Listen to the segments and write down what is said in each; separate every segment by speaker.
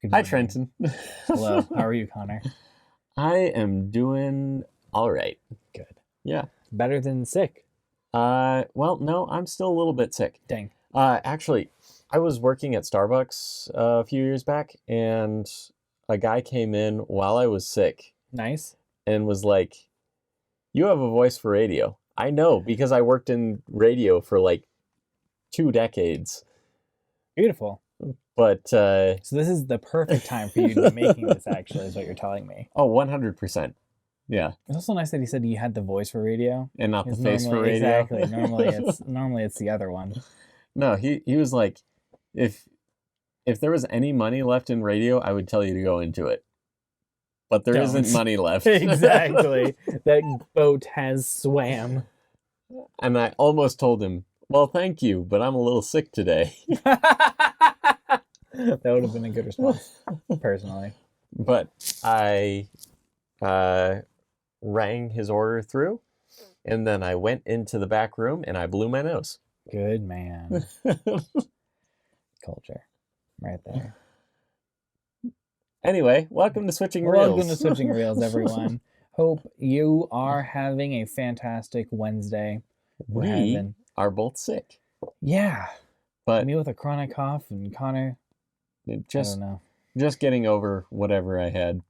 Speaker 1: Good
Speaker 2: Hi,
Speaker 1: morning.
Speaker 2: Trenton.
Speaker 1: Hello. How are you, Connor?
Speaker 2: I am doing all right.
Speaker 1: Good.
Speaker 2: Yeah.
Speaker 1: Better than sick.
Speaker 2: Well, no, I'm still a little bit sick.
Speaker 1: Dang.
Speaker 2: Actually, I was working at Starbucks a few years back, and a guy came in while I was sick
Speaker 1: Nice.
Speaker 2: and was like, "You have a voice for radio." I know, because I worked in radio for like 2 decades.
Speaker 1: Beautiful.
Speaker 2: But,
Speaker 1: So this is the perfect time for you to be making this, actually, is what you're telling me.
Speaker 2: oh, 100%. Yeah.
Speaker 1: It's also nice that he said you had the voice for radio.
Speaker 2: And not the
Speaker 1: It's
Speaker 2: face for
Speaker 1: normally-
Speaker 2: radio.
Speaker 1: Exactly. Normally it's the other one.
Speaker 2: No, he was like, if there was any money left in radio, I would tell you to go into it. But there
Speaker 1: Don't.
Speaker 2: isn't money left.
Speaker 1: Exactly. That boat has swam.
Speaker 2: And I almost told him, well, thank you, but I'm a little sick today.
Speaker 1: That would have been a good response, personally.
Speaker 2: But I rang his order through, and then I went into the back room and I blew my nose.
Speaker 1: Good man. Culture. Right there.
Speaker 2: Anyway, welcome to Switching Reels.
Speaker 1: Welcome to Switching Reels, everyone. Hope you are having a fantastic Wednesday.
Speaker 2: We are both sick.
Speaker 1: Yeah.
Speaker 2: But
Speaker 1: Me with a chronic cough, and Connor, I don't know.
Speaker 2: just getting over whatever I had.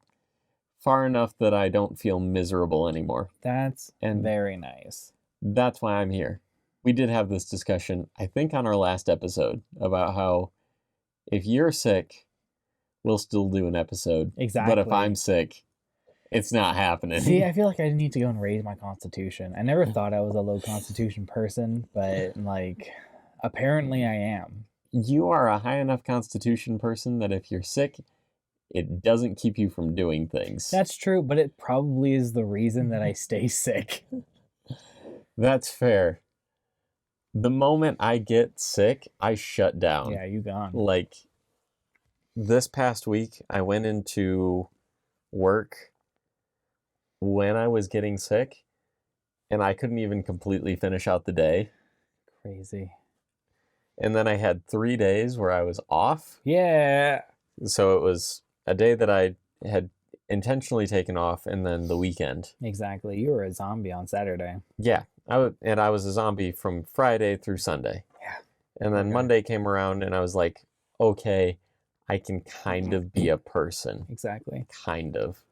Speaker 2: Far enough that I don't feel miserable anymore.
Speaker 1: That's
Speaker 2: And
Speaker 1: very nice.
Speaker 2: that's why I'm here. We did have this discussion, I think, on our last episode about how if you're sick, we'll still do an episode.
Speaker 1: Exactly.
Speaker 2: But if I'm sick, it's not happening.
Speaker 1: See, I feel like I need to go and raise my constitution. I never thought I was a low constitution person, but, like, apparently I am.
Speaker 2: You are a high enough constitution person that if you're sick, it doesn't keep you from doing things.
Speaker 1: That's true, but it probably is the reason that I stay sick.
Speaker 2: That's fair. The moment I get sick, I shut down.
Speaker 1: Yeah, you gone.
Speaker 2: Like, this past week, I went into work when I was getting sick, and I couldn't even completely finish out the day.
Speaker 1: Crazy.
Speaker 2: And then I had 3 days where I was off.
Speaker 1: Yeah.
Speaker 2: So it was a day that I had intentionally taken off, and then the weekend.
Speaker 1: Exactly. You were a zombie on Saturday.
Speaker 2: Yeah. I was a zombie from Friday through Sunday.
Speaker 1: Yeah.
Speaker 2: And then
Speaker 1: Okay.
Speaker 2: Monday came around, and I was like, okay, I can kind of be a person.
Speaker 1: Exactly.
Speaker 2: Kind of.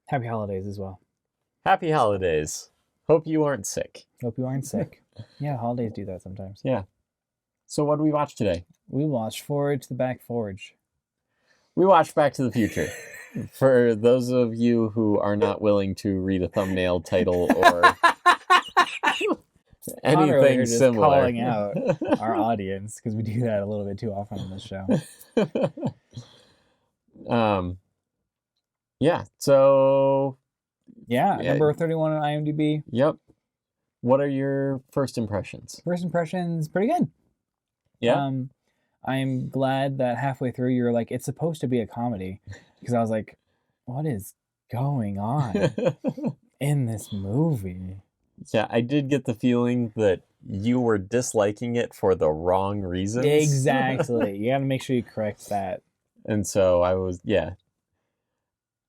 Speaker 1: Happy holidays as well.
Speaker 2: Happy holidays. Hope you aren't sick.
Speaker 1: Hope you aren't sick. Yeah, holidays do that sometimes.
Speaker 2: Yeah. So what did we watch today?
Speaker 1: We watched Forge to the Back Forge.
Speaker 2: We watched Back to the Future. For those of you who are not willing to read a thumbnail title or
Speaker 1: Connor over here
Speaker 2: anything
Speaker 1: just
Speaker 2: similar.
Speaker 1: calling out our audience, because we do that a little bit too often on this show.
Speaker 2: Yeah, so
Speaker 1: Yeah,
Speaker 2: Yeah.
Speaker 1: number 31 on IMDb.
Speaker 2: yep. What are your first impressions?
Speaker 1: First impressions, pretty good.
Speaker 2: Yeah.
Speaker 1: I'm glad that halfway through you're like, it's supposed to be a comedy. Because I was like, what is going on in this movie?
Speaker 2: Yeah, I did get the feeling that you were disliking it for the wrong reasons.
Speaker 1: Exactly. You got to make sure you correct that.
Speaker 2: And so I was, yeah.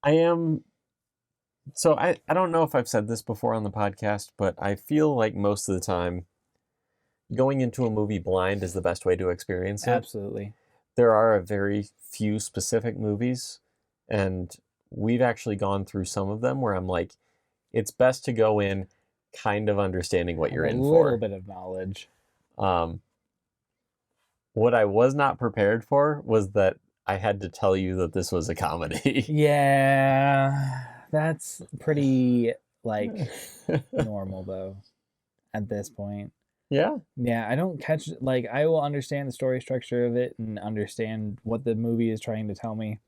Speaker 2: I am, so I don't know if I've said this before on the podcast, but I feel like most of the time going into a movie blind is the best way to experience it.
Speaker 1: Absolutely.
Speaker 2: There are a very few specific movies, and we've actually gone through some of them where I'm like, it's best to go in kind of understanding what you're in
Speaker 1: A
Speaker 2: for.
Speaker 1: little bit of knowledge.
Speaker 2: What I was not prepared for was that I had to tell you that this was a comedy.
Speaker 1: Yeah, that's pretty, like, normal, though, at this point.
Speaker 2: Yeah.
Speaker 1: Yeah, I don't catch, like, I will understand the story structure of it and understand what the movie is trying to tell me.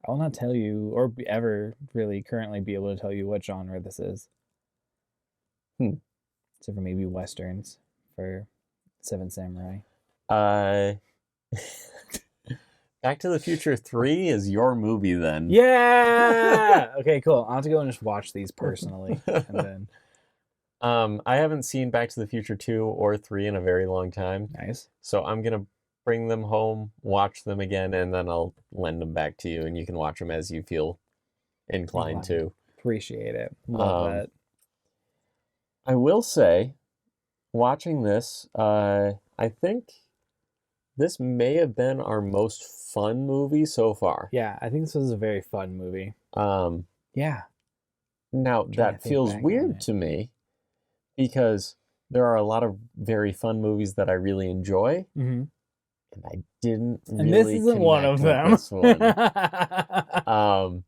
Speaker 1: I will not tell you, or ever really currently be able to tell you what genre this is. Except for maybe Westerns for Seven Samurai.
Speaker 2: Back to the Future 3 is your movie then.
Speaker 1: Yeah! Okay, cool. I'll have to go and just watch these personally. And then,
Speaker 2: I haven't seen Back to the Future 2 or 3 in a very long time.
Speaker 1: nice.
Speaker 2: So I'm going to bring them home, watch them again, and then I'll lend them back to you, and you can watch them as you feel inclined to.
Speaker 1: Appreciate it. Love
Speaker 2: Um,
Speaker 1: that.
Speaker 2: I will say, watching this, I think this may have been our most fun movie so far.
Speaker 1: Yeah, I think this was a very fun movie.
Speaker 2: Um,
Speaker 1: Yeah.
Speaker 2: Now,
Speaker 1: Trying to
Speaker 2: that
Speaker 1: think
Speaker 2: feels
Speaker 1: back on
Speaker 2: weird
Speaker 1: it.
Speaker 2: to me because there are a lot of very fun movies that I really enjoy,
Speaker 1: Mm-hmm.
Speaker 2: and I didn't
Speaker 1: And this
Speaker 2: really
Speaker 1: isn't one
Speaker 2: connect
Speaker 1: of
Speaker 2: with
Speaker 1: them.
Speaker 2: this one.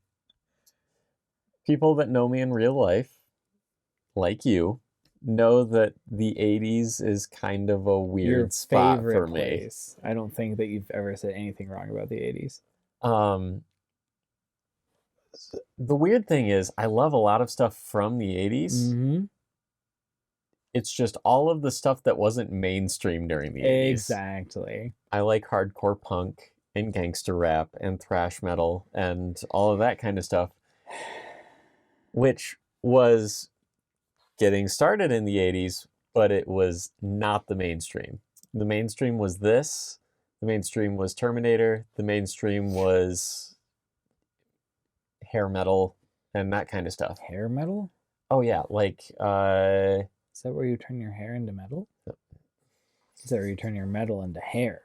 Speaker 2: People that know me in real life, like you, know that the 80s is kind of a
Speaker 1: Your
Speaker 2: weird spot
Speaker 1: favorite
Speaker 2: for me.
Speaker 1: place. I don't think that you've ever said anything wrong about the 80s.
Speaker 2: The weird thing is, I love a lot of stuff from the 80s.
Speaker 1: Mm-hmm.
Speaker 2: It's just all of the stuff that wasn't mainstream during the 80s.
Speaker 1: Exactly.
Speaker 2: I like hardcore punk and gangster rap and thrash metal and all of that kind of stuff, which was getting started in the 80s, but it was not the mainstream. The mainstream was this. The mainstream was Terminator. The mainstream was hair metal and that kind of stuff.
Speaker 1: Hair metal?
Speaker 2: Oh yeah, like
Speaker 1: Is that where you turn your hair into metal? Is that where you turn your metal into hair?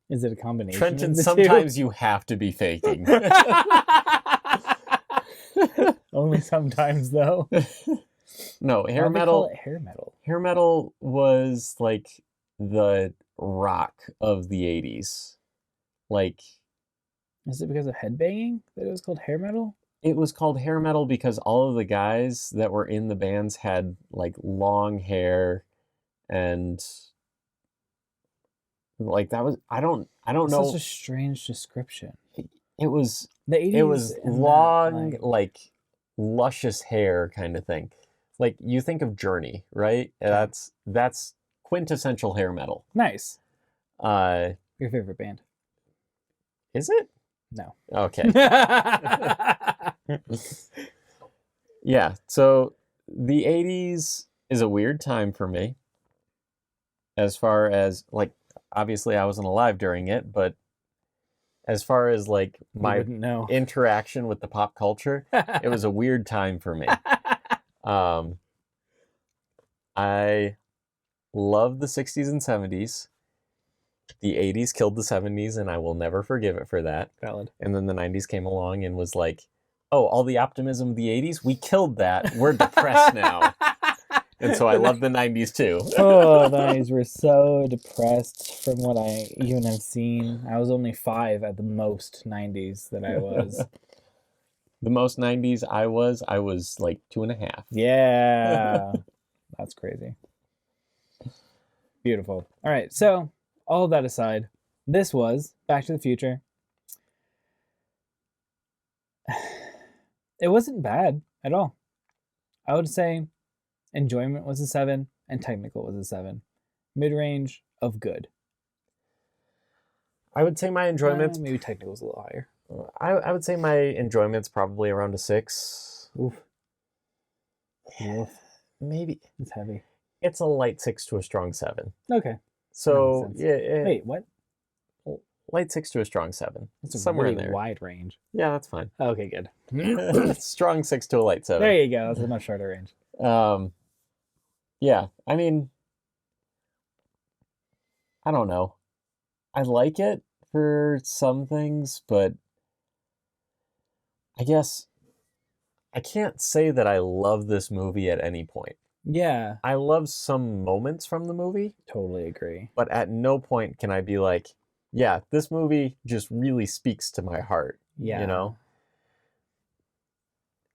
Speaker 1: Is it a combination
Speaker 2: Trenton,
Speaker 1: of the
Speaker 2: sometimes you have to be faking.
Speaker 1: Only sometimes, though.
Speaker 2: No,
Speaker 1: Why
Speaker 2: hair
Speaker 1: do they
Speaker 2: metal.
Speaker 1: call it hair metal?
Speaker 2: Hair metal was like the rock of the 80s. Like,
Speaker 1: Is it because of headbanging that it was called hair metal?
Speaker 2: it was called hair metal because all of the guys that were in the bands had like long hair, and like that was I don't
Speaker 1: It's
Speaker 2: know.
Speaker 1: such a strange description.
Speaker 2: It was
Speaker 1: The 80s
Speaker 2: it was
Speaker 1: and that,
Speaker 2: long, like luscious hair kind of thing. Like you think of Journey, right?
Speaker 1: Okay.
Speaker 2: That's quintessential hair metal.
Speaker 1: Nice.
Speaker 2: Uh,
Speaker 1: Your favorite band?
Speaker 2: is it?
Speaker 1: No.
Speaker 2: Okay. Yeah, so the 80s is a weird time for me. As far as like obviously I wasn't alive during it, but as far as like
Speaker 1: You
Speaker 2: my
Speaker 1: wouldn't know.
Speaker 2: interaction with the pop culture, it was a weird time for me. I love the 60s and 70s. The 80s killed the 70s, and I will never forgive it for that.
Speaker 1: Valid.
Speaker 2: And then the 90s came along and was like, oh, all the optimism of the 80s, we killed that. We're depressed now. And so I love the 90s too.
Speaker 1: Oh, the 90s were so depressed from what I even have seen. I was only 5 at the most 90s that I was.
Speaker 2: The most 90s I was like 2.5.
Speaker 1: Yeah. That's crazy. Beautiful. All right, so all of that aside, this was Back to the Future. It wasn't bad at all. I would say enjoyment was a 7 and technical was a 7. Mid-range of good.
Speaker 2: I would say my enjoyment's
Speaker 1: Maybe technical was a little higher.
Speaker 2: I would say my enjoyment's probably around a 6.
Speaker 1: Oof. Oof.
Speaker 2: Maybe
Speaker 1: It's heavy.
Speaker 2: it's a light 6 to a strong 7.
Speaker 1: Okay.
Speaker 2: So
Speaker 1: sense.
Speaker 2: yeah,
Speaker 1: Wait, what?
Speaker 2: light 6 to a strong 7.
Speaker 1: That's a
Speaker 2: somewhere
Speaker 1: really
Speaker 2: in there.
Speaker 1: wide range.
Speaker 2: Yeah, that's fine.
Speaker 1: Okay, good.
Speaker 2: Strong 6 to a light 7.
Speaker 1: There you go. That's a much shorter range.
Speaker 2: Yeah, I mean, I don't know. I like it for some things, but I guess I can't say that I love this movie at any point.
Speaker 1: Yeah.
Speaker 2: I love some moments from the movie,
Speaker 1: Totally agree.
Speaker 2: but at no point can I be like, yeah, this movie just really speaks to my heart.
Speaker 1: Yeah.
Speaker 2: You know?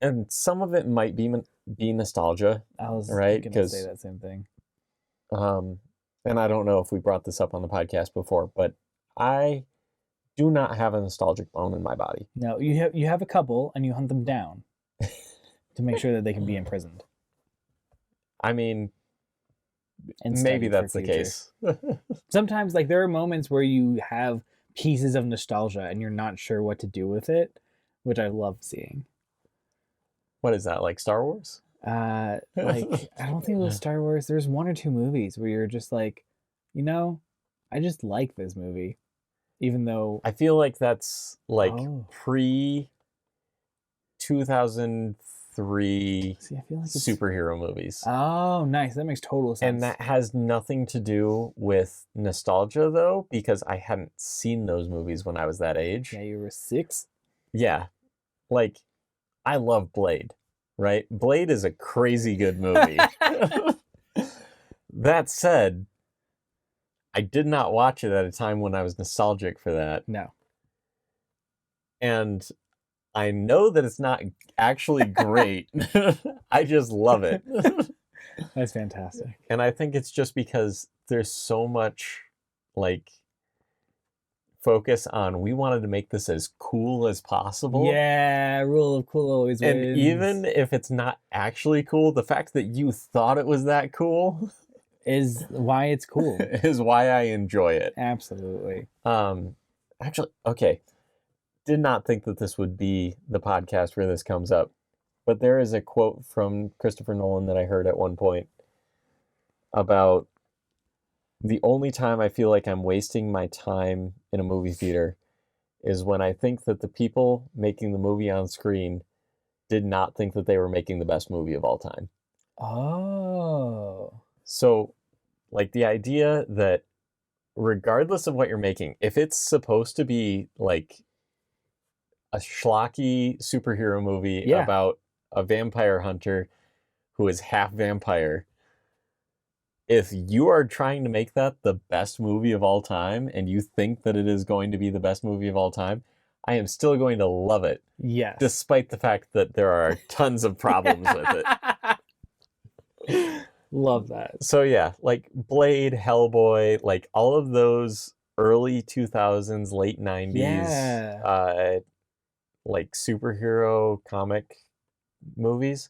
Speaker 2: And some of it might be nostalgia.
Speaker 1: I was
Speaker 2: right?
Speaker 1: going to say that same thing.
Speaker 2: And I don't know if we brought this up on the podcast before, but I do not have a nostalgic bone in my body.
Speaker 1: No, you have a couple and you hunt them down to make sure that they can be imprisoned.
Speaker 2: I mean,
Speaker 1: And
Speaker 2: maybe
Speaker 1: studied for
Speaker 2: that's the
Speaker 1: future.
Speaker 2: case.
Speaker 1: Sometimes, like, there are moments where you have pieces of nostalgia and you're not sure what to do with it, which I love seeing.
Speaker 2: What is that, like Star Wars?
Speaker 1: Like I don't think it was Star Wars. There's one or two movies where you're just like, you know, I just like this movie, even though
Speaker 2: I feel like that's like
Speaker 1: oh,
Speaker 2: pre 2003
Speaker 1: see, I feel like it's
Speaker 2: superhero movies.
Speaker 1: oh, nice. That makes total sense.
Speaker 2: And that has nothing to do with nostalgia, though, because I hadn't seen those movies when I was that age.
Speaker 1: Yeah, you were 6.
Speaker 2: Yeah. Like, I love Blade, right? Blade is a crazy good movie. That said, I did not watch it at a time when I was nostalgic for that.
Speaker 1: No.
Speaker 2: And I know that it's not actually great. I just love it.
Speaker 1: That's fantastic.
Speaker 2: And I think it's just because there's so much like focus on we wanted to make this as cool as possible.
Speaker 1: Yeah, rule of cool always wins.
Speaker 2: And even if it's not actually cool, the fact that you thought it was that cool
Speaker 1: is why it's cool.
Speaker 2: is why I enjoy it.
Speaker 1: Absolutely.
Speaker 2: Actually, okay. Did not think that this would be the podcast where this comes up. But there is a quote from Christopher Nolan that I heard at one point about the only time I feel like I'm wasting my time in a movie theater is when I think that the people making the movie on screen did not think that they were making the best movie of all time.
Speaker 1: Oh.
Speaker 2: So, like the idea that regardless of what you're making, if it's supposed to be like a schlocky superhero movie about a vampire hunter who is half vampire, if you are trying to make that the best movie of all time and you think that it is going to be the best movie of all time, I am still going to love it.
Speaker 1: Yes.
Speaker 2: Despite the fact that there are tons of problems with
Speaker 1: it. Love that.
Speaker 2: So yeah, like Blade, Hellboy, like all of those early 2000s, late 90s, like superhero comic movies,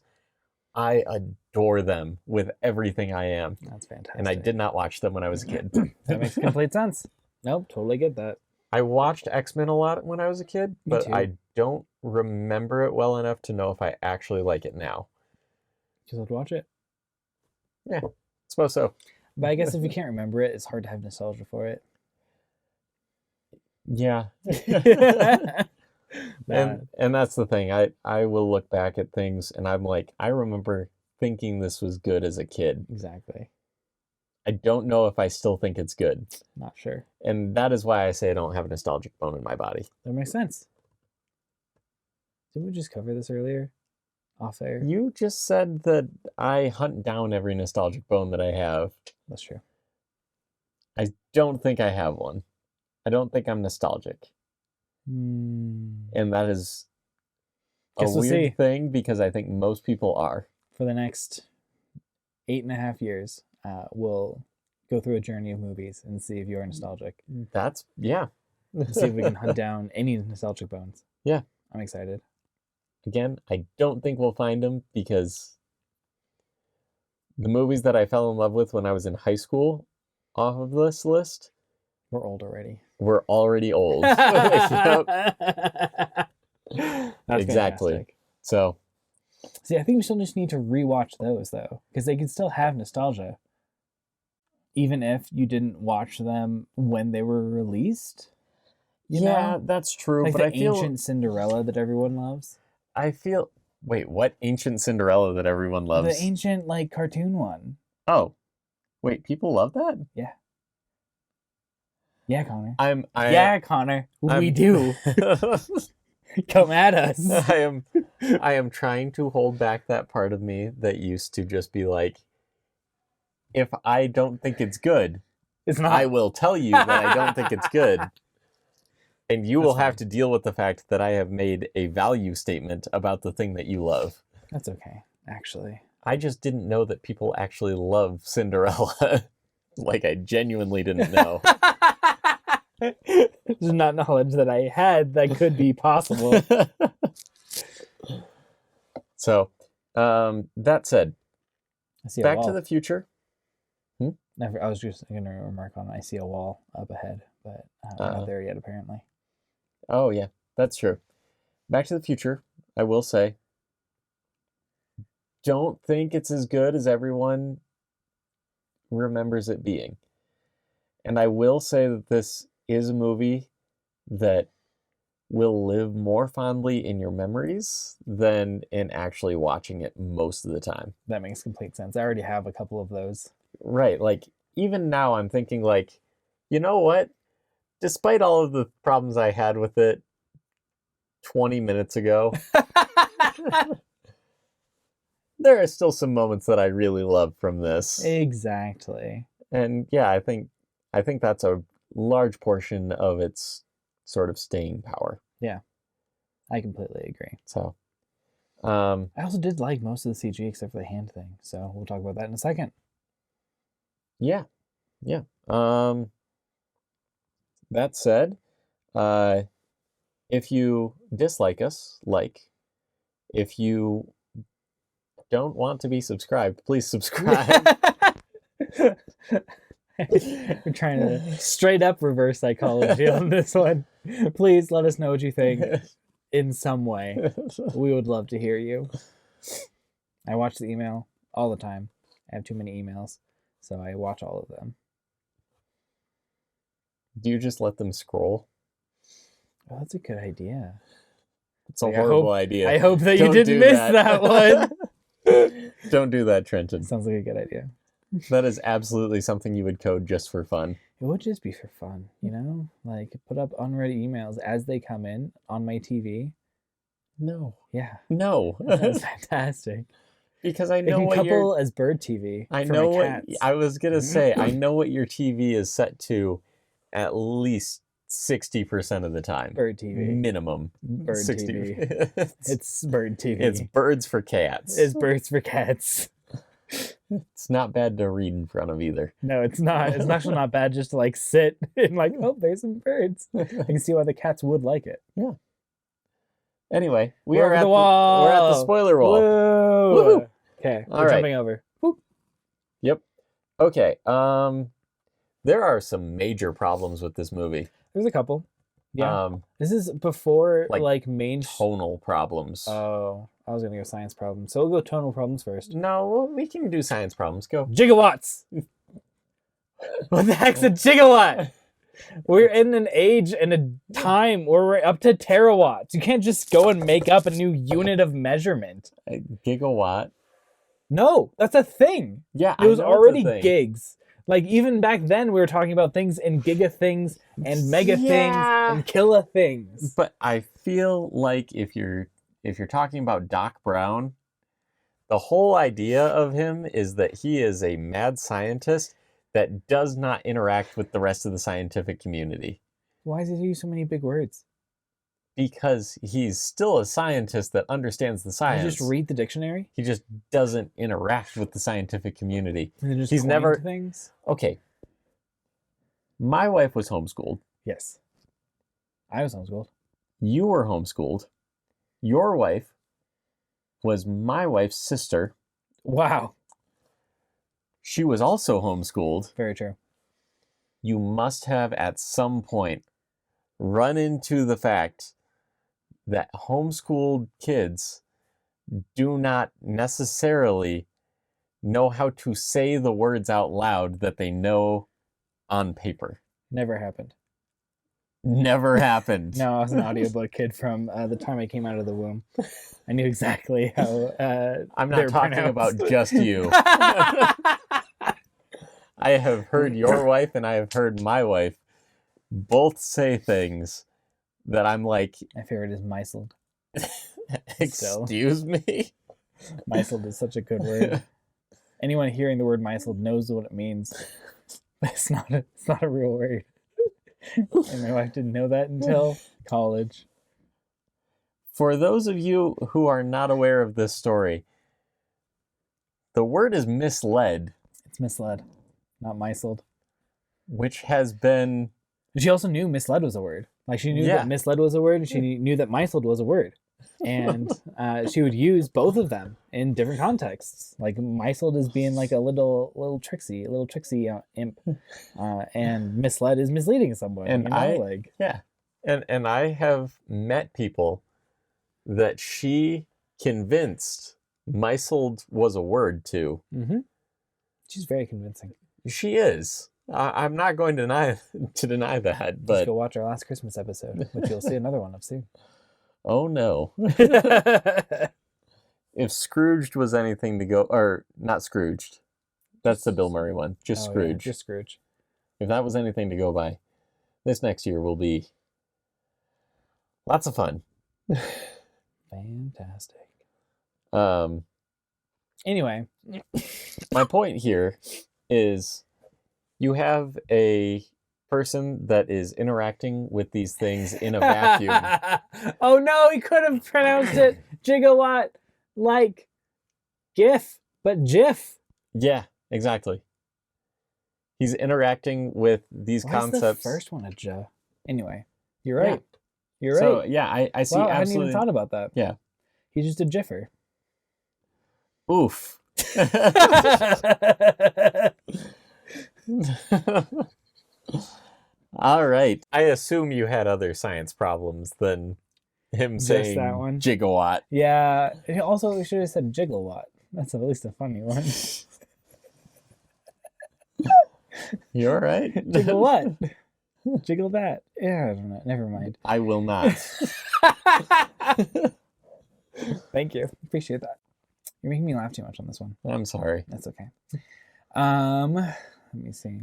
Speaker 2: I adore them with everything I am.
Speaker 1: That's fantastic.
Speaker 2: And I did not watch them when I was a kid.
Speaker 1: That makes complete sense. Nope, totally get that.
Speaker 2: I watched X-Men a lot when I was a kid, but I don't remember it well enough to know if I actually like it now.
Speaker 1: Just have to watch it.
Speaker 2: Yeah, I suppose so.
Speaker 1: But I guess if you can't remember it, it's hard to have nostalgia for it.
Speaker 2: Yeah. And that's the thing. I will look back at things and I'm like, I remember thinking this was good as a kid.
Speaker 1: Exactly.
Speaker 2: I don't know if I still think it's good.
Speaker 1: Not sure.
Speaker 2: And that is why I say I don't have a nostalgic bone in my body.
Speaker 1: That makes sense. Didn't we just cover this earlier? Off air?
Speaker 2: You just said that I hunt down every nostalgic bone that I have.
Speaker 1: That's true.
Speaker 2: I don't think I have one. I don't think I'm nostalgic.
Speaker 1: And
Speaker 2: that is a weird thing because I think most people are.
Speaker 1: For the next 8.5 years, we'll go through a journey of movies and see if you're nostalgic.
Speaker 2: That's, yeah.
Speaker 1: See if we can hunt down any nostalgic bones.
Speaker 2: Yeah.
Speaker 1: I'm excited.
Speaker 2: Again, I don't think we'll find them because the movies that I fell in love with when I was in high school off of this list.
Speaker 1: We're old already.
Speaker 2: We're already old.
Speaker 1: That's
Speaker 2: exactly.
Speaker 1: Fantastic.
Speaker 2: So,
Speaker 1: see, I think we still just need to rewatch those though, because they can still have nostalgia, even if you didn't watch them when they were released. You know?
Speaker 2: That's true.
Speaker 1: Like
Speaker 2: but
Speaker 1: the
Speaker 2: I feel
Speaker 1: ancient Cinderella that everyone loves.
Speaker 2: Wait, what ancient Cinderella that everyone loves?
Speaker 1: The ancient like cartoon one.
Speaker 2: Oh, wait, people love that?
Speaker 1: Yeah. Yeah, Connor. Connor. We do. Come at us.
Speaker 2: I am trying to hold back that part of me that used to just be like, if I don't think it's good,
Speaker 1: it's not.
Speaker 2: I will tell you that I don't think it's good. And you will have to deal with the fact that I have made a value statement about the thing that you love.
Speaker 1: That's okay, actually.
Speaker 2: I just didn't know that people actually love Cinderella. Like, I genuinely didn't know.
Speaker 1: There's not knowledge that I had that could be possible.
Speaker 2: So, that said, Back to the Future.
Speaker 1: I was just going to remark on I see a wall up ahead, but I'm not there yet, apparently.
Speaker 2: Oh, yeah, that's true. Back to the Future, I will say, don't think it's as good as everyone remembers it being. And I will say that this is a movie that will live more fondly in your memories than in actually watching it most of the time.
Speaker 1: That makes complete sense. I already have a couple of those.
Speaker 2: Right. Like, even now I'm thinking, like, you know what? Despite all of the problems I had with it 20 minutes ago, there are still some moments that I really love from this.
Speaker 1: Exactly.
Speaker 2: And yeah, I think that's a large portion of its sort of staying power.
Speaker 1: Yeah, I completely agree.
Speaker 2: So,
Speaker 1: I also did like most of the CG except for the hand thing. So we'll talk about that in a second.
Speaker 2: yeah. That said, if you dislike us, if you don't want to be subscribed, please subscribe.
Speaker 1: We're trying to straight up reverse psychology on this one. Please let us know what you think in some way. We would love to hear you. I watch the email all the time. I have too many emails, so I watch all of them.
Speaker 2: Do you just let them scroll?
Speaker 1: Oh, that's a good idea.
Speaker 2: It's a horrible idea.
Speaker 1: I hope that you didn't miss that one.
Speaker 2: Don't do that, Trenton.
Speaker 1: Sounds like a good idea.
Speaker 2: That is absolutely something you would code just for fun.
Speaker 1: It would just be for fun, you know? Like, put up unread emails as they come in on my TV.
Speaker 2: No.
Speaker 1: Yeah.
Speaker 2: No.
Speaker 1: That's fantastic.
Speaker 2: Because I know
Speaker 1: can
Speaker 2: what
Speaker 1: couple as bird TV.
Speaker 2: I
Speaker 1: for
Speaker 2: know
Speaker 1: my
Speaker 2: what
Speaker 1: cats.
Speaker 2: I was gonna say. I know what your TV is set to, at least 60% of the time.
Speaker 1: Bird TV.
Speaker 2: Minimum.
Speaker 1: Bird
Speaker 2: 60.
Speaker 1: TV. It's bird TV.
Speaker 2: It's birds for cats.
Speaker 1: It's birds for cats.
Speaker 2: It's not bad to read in front of either.
Speaker 1: No, it's not. It's actually not bad just to like sit and like, oh, there's some birds. I can see why the cats would like it.
Speaker 2: Yeah. Anyway,
Speaker 1: We're at the wall.
Speaker 2: We're at the spoiler wall.
Speaker 1: Woo! Okay,
Speaker 2: All
Speaker 1: we're
Speaker 2: right.
Speaker 1: jumping over. Woo.
Speaker 2: Yep. Okay. There are some major problems with this movie.
Speaker 1: There's a couple. Yeah.
Speaker 2: Um,
Speaker 1: This is before
Speaker 2: like
Speaker 1: main.
Speaker 2: tonal problems.
Speaker 1: Oh, I was gonna go science problems. So we'll go tonal problems first.
Speaker 2: No, we can do science problems. Go.
Speaker 1: Gigawatts. What the heck's a gigawatt? We're in an age and a time where we're up to terawatts. You can't just go and make up a new unit of measurement.
Speaker 2: A gigawatt.
Speaker 1: No, that's a thing.
Speaker 2: Yeah,
Speaker 1: It was
Speaker 2: I know it's a
Speaker 1: already
Speaker 2: thing.
Speaker 1: gigs. Like even back then, we were talking about things in giga things and mega things and killa things.
Speaker 2: But I feel like if you're talking about Doc Brown, the whole idea of him is that he is a mad scientist that does not interact with the rest of the scientific community.
Speaker 1: Why does he use so many big words?
Speaker 2: Because he's still a scientist that understands the
Speaker 1: Can
Speaker 2: science.
Speaker 1: you just read the dictionary?
Speaker 2: He just doesn't interact with the scientific community.
Speaker 1: And then just
Speaker 2: He's
Speaker 1: coined
Speaker 2: never-
Speaker 1: things.
Speaker 2: Okay. My wife was homeschooled.
Speaker 1: Yes, I was homeschooled.
Speaker 2: You were homeschooled. Your wife was my wife's sister.
Speaker 1: Wow,
Speaker 2: She was also homeschooled.
Speaker 1: very true.
Speaker 2: You must have at some point run into the fact that homeschooled kids do not necessarily know how to say the words out loud that they know on paper.
Speaker 1: Never happened.
Speaker 2: Never happened.
Speaker 1: No, I was an audiobook kid from the time I came out of the womb. I knew exactly how.
Speaker 2: I'm
Speaker 1: they're
Speaker 2: not talking
Speaker 1: pronounced.
Speaker 2: about just you. I have heard your wife and I have heard my wife both say things that I'm like,
Speaker 1: My favorite is Meisled.
Speaker 2: excuse me?
Speaker 1: Meisled is such a good word. Anyone hearing the word Meisled knows what it means. But it's not a real word. And my wife didn't know that until college.
Speaker 2: For those of you who are not aware of this story, the word is misled,
Speaker 1: It's misled, not Meisled.
Speaker 2: which has been
Speaker 1: She also knew misled was a word. Like she knew
Speaker 2: Yeah.
Speaker 1: that misled was a word, and she knew that Meisled was a word. And she would use both of them in different contexts. Like Meisled is being like a little tricksy imp, and misled is misleading someone.
Speaker 2: And
Speaker 1: you know?
Speaker 2: and I have met people that she convinced Meiseled was a word too.
Speaker 1: Mm-hmm. She's very convincing.
Speaker 2: She is. I'm not going to deny that, but
Speaker 1: Just go watch our last Christmas episode, which you'll see another one of soon.
Speaker 2: oh no. If Scrooged was anything to go, or not Scrooged, that's the Bill Murray one, just Scrooge.
Speaker 1: Yeah, just Scrooge.
Speaker 2: If that was anything to go by, this next year will be lots of fun.
Speaker 1: Fantastic.
Speaker 2: Anyway, my point here is you have a person that is interacting with these things in a vacuum.
Speaker 1: Oh no, he could have pronounced it gigawatt like GIF, but GIF.
Speaker 2: Yeah, exactly. He's interacting with these concepts.
Speaker 1: The first one a J? Anyway, you're right.
Speaker 2: Yeah.
Speaker 1: You're right.
Speaker 2: So yeah, I see.
Speaker 1: Wow,
Speaker 2: absolutely.
Speaker 1: I hadn't even thought about that.
Speaker 2: Yeah.
Speaker 1: He's just a Jiffer.
Speaker 2: Oof. All right. I assume you had other science problems than him
Speaker 1: Just
Speaker 2: saying
Speaker 1: that one?
Speaker 2: gigawatt.
Speaker 1: Yeah. Also, we should have said gigawatt. That's at least a funny one.
Speaker 2: You all right?
Speaker 1: Jiggle what? Jiggle that. Yeah, I don't know. Never mind.
Speaker 2: I will not.
Speaker 1: Thank you. Appreciate that. You're making me laugh too much on this one.
Speaker 2: I'm sorry.
Speaker 1: That's okay. Let me see.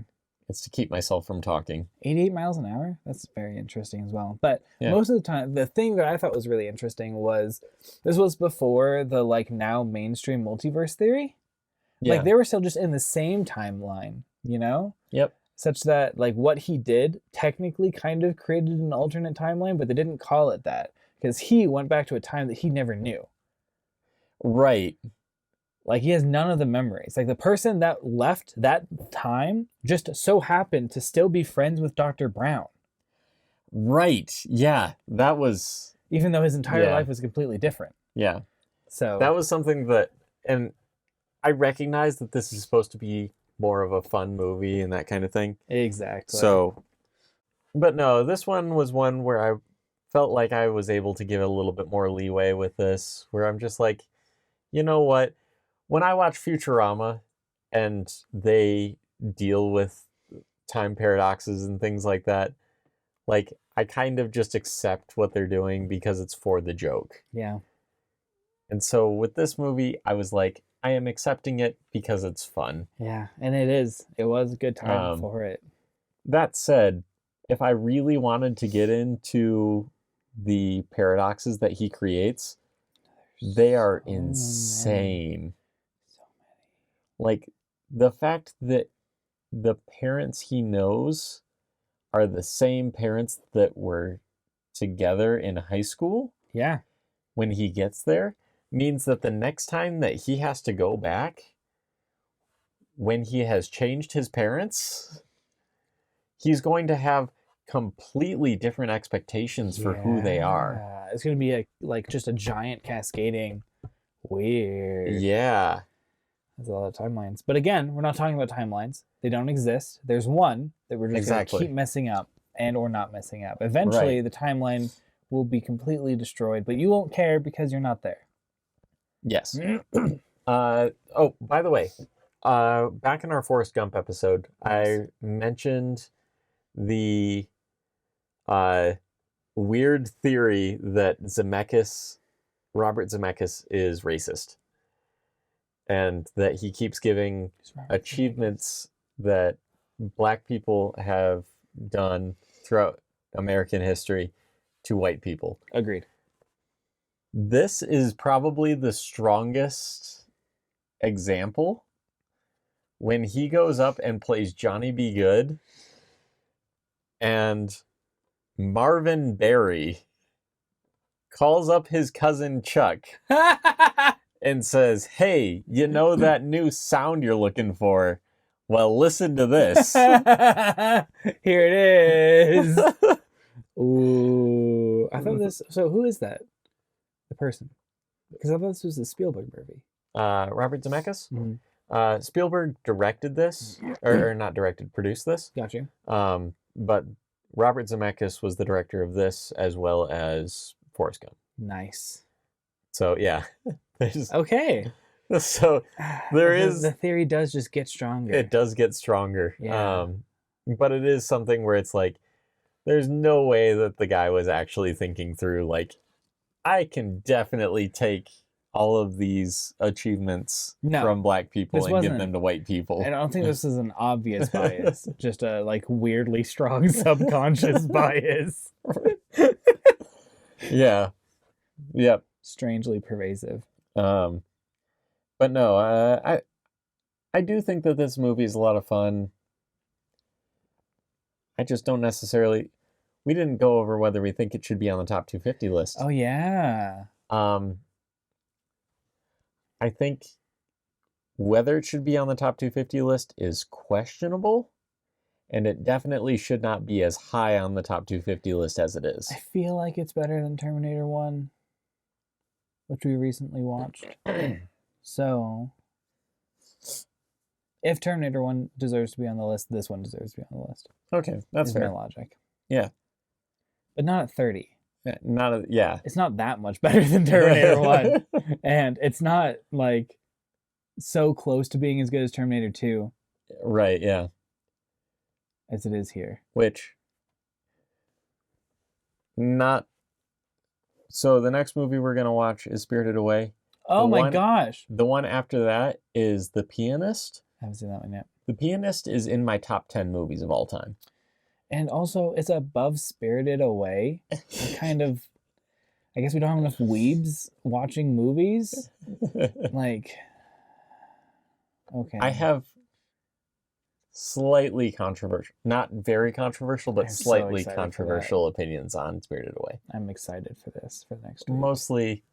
Speaker 2: It's to keep myself from talking.
Speaker 1: 88 miles an hour? That's very interesting as well. But
Speaker 2: Yeah.
Speaker 1: most of the time, the thing that I thought was really interesting was this was before the now mainstream multiverse theory.
Speaker 2: Yeah.
Speaker 1: They were still just in the same timeline, you know?
Speaker 2: Yep.
Speaker 1: Such that what he did technically kind of created an alternate timeline, but they didn't call it that because he went back to a time that he never knew.
Speaker 2: Right.
Speaker 1: He has none of the memories. The person that left that time just so happened to still be friends with Dr. Brown.
Speaker 2: Right. Yeah. That was...
Speaker 1: Even though his entire life was completely different.
Speaker 2: Yeah.
Speaker 1: So...
Speaker 2: That was something that... And I recognize that this is supposed to be more of a fun movie and that kind of thing.
Speaker 1: Exactly.
Speaker 2: So... But no, this one was one where I felt like I was able to give it a little bit more leeway with this, where I'm just like, you know what? When I watch Futurama and they deal with time paradoxes and things like that, I kind of just accept what they're doing because it's for the joke.
Speaker 1: Yeah.
Speaker 2: And so with this movie, I was like, I am accepting it because it's fun.
Speaker 1: Yeah, and it is. It was a good time for it.
Speaker 2: That said, if I really wanted to get into the paradoxes that he creates, they are insane.
Speaker 1: So many.
Speaker 2: The fact that the parents he knows are the same parents that were together in high school.
Speaker 1: Yeah.
Speaker 2: When he gets there, means that the next time that he has to go back, when he has changed his parents, he's going to have completely different expectations for who they are.
Speaker 1: It's going to be just a giant cascading weird.
Speaker 2: Yeah.
Speaker 1: There's a lot of timelines. But again, we're not talking about timelines. They don't exist. There's one that we're just going to keep messing up and or not messing up. Eventually, the timeline will be completely destroyed, but you won't care because you're not there.
Speaker 2: Yes. By the way, back in our Forrest Gump episode, I mentioned the weird theory that Robert Zemeckis is racist. And that he keeps giving achievements that black people have done throughout American history to white people.
Speaker 1: Agreed.
Speaker 2: This is probably the strongest example when he goes up and plays Johnny B. Good and Marvin Berry calls up his cousin Chuck and says, "Hey, you know that new sound you're looking for? Well, listen to this."
Speaker 1: Here it is. Ooh. I thought this... So who is that? The person? Because I thought this was a Spielberg movie.
Speaker 2: Robert Zemeckis?
Speaker 1: Mm-hmm.
Speaker 2: Spielberg directed this. Or not directed, produced this.
Speaker 1: Got you.
Speaker 2: But Robert Zemeckis was the director of this as well as Forrest Gump.
Speaker 1: Nice.
Speaker 2: So, yeah.
Speaker 1: Okay.
Speaker 2: So there is
Speaker 1: the theory does just get stronger.
Speaker 2: It does get stronger.
Speaker 1: Yeah.
Speaker 2: But it is something where it's like, there's no way that the guy was actually thinking through, like, I can definitely take all of these achievements from black people and give them to white people.
Speaker 1: I don't think this is an obvious bias, just a like weirdly strong subconscious bias.
Speaker 2: Yeah. Yep.
Speaker 1: Strangely pervasive.
Speaker 2: But no, I do think that this movie is a lot of fun. I just don't necessarily. We didn't go over whether we think it should be on the top 250 list.
Speaker 1: Oh yeah.
Speaker 2: I think whether it should be on the top 250 list is questionable, and it definitely should not be as high on the top 250 list as it is.
Speaker 1: I feel like it's better than Terminator 1, which we recently watched. So, if Terminator 1 deserves to be on the list, this one deserves to be on the list.
Speaker 2: Okay, that's fair.
Speaker 1: My logic.
Speaker 2: Yeah.
Speaker 1: But not at 30.
Speaker 2: Yeah.
Speaker 1: It's not that much better than Terminator 1. And it's not, like, so close to being as good as Terminator 2.
Speaker 2: Right, yeah.
Speaker 1: As it is here.
Speaker 2: Which, not... So the next movie we're going to watch is Spirited Away.
Speaker 1: Oh my gosh.
Speaker 2: The one after that is The Pianist.
Speaker 1: I haven't seen that one yet.
Speaker 2: The Pianist is in my top 10 movies of all time.
Speaker 1: And also, it's above Spirited Away. Kind of... I guess we don't have enough weebs watching movies. Like... Okay.
Speaker 2: I have slightly controversial, not very controversial, but slightly controversial opinions on Spirited Away.
Speaker 1: I'm excited for this, for the next week.
Speaker 2: Mostly,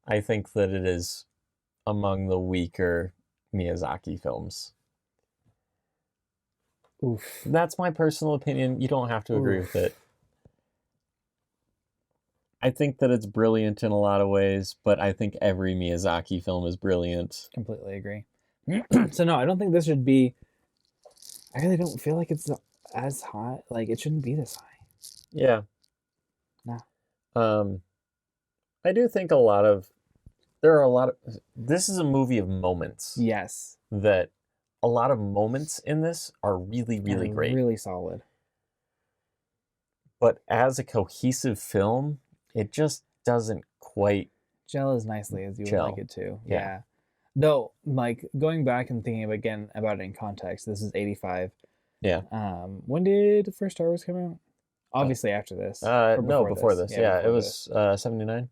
Speaker 2: I think that it is among the weaker Miyazaki films.
Speaker 1: Oof.
Speaker 2: That's my personal opinion. You don't have to agree with it. I think that it's brilliant in a lot of ways, but I think every Miyazaki film is brilliant.
Speaker 1: Completely agree. So no, I don't think this should be... I really don't feel like it's as high. Like, it shouldn't be this high.
Speaker 2: Yeah.
Speaker 1: No.
Speaker 2: I do think there are a lot of... This is a movie of moments.
Speaker 1: Yes.
Speaker 2: That a lot of moments in this are really, really great.
Speaker 1: Really solid.
Speaker 2: But as a cohesive film, it just doesn't quite
Speaker 1: gel as nicely as you would like it to. Yeah. Though, like, going back and thinking again about it in context, this is 85.
Speaker 2: Yeah.
Speaker 1: When did the first Star Wars come out? Obviously after this.
Speaker 2: No, before this. Yeah,
Speaker 1: before
Speaker 2: it was 79.